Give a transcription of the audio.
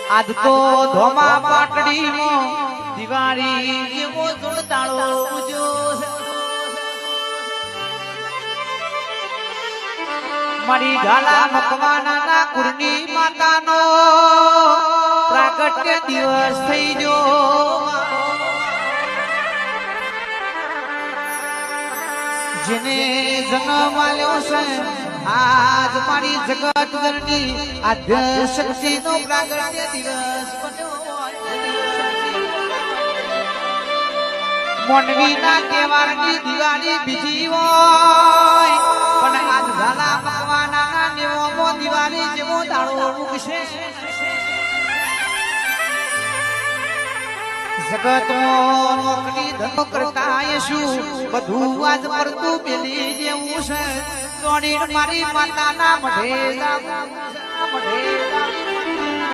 આજ તો ધોમા પાટડીમાં દિવાળી જેવો જોડતાળો ઉજો મારી ઢાલા મકવાના કુરની માતાનો પ્રાગટ્ય દિવસ થઈ જો જેને જન્મ આલ્યો છે આજ મારી જગત ધરની આદ્ય શક્તિનો પ્રાગટ્ય દિવસ મોનવીના તહેવારની દિવાળી બીજી હોય પણ આજ ઝાલા મકવાના નેવોમો દિવાળી જેવો દાડો ઉગશે જગતમાં નોકરી ધંધો કરતા શું બધું આજ પડતું પેલી જેવું છે જોડી મારી માતાના મઢે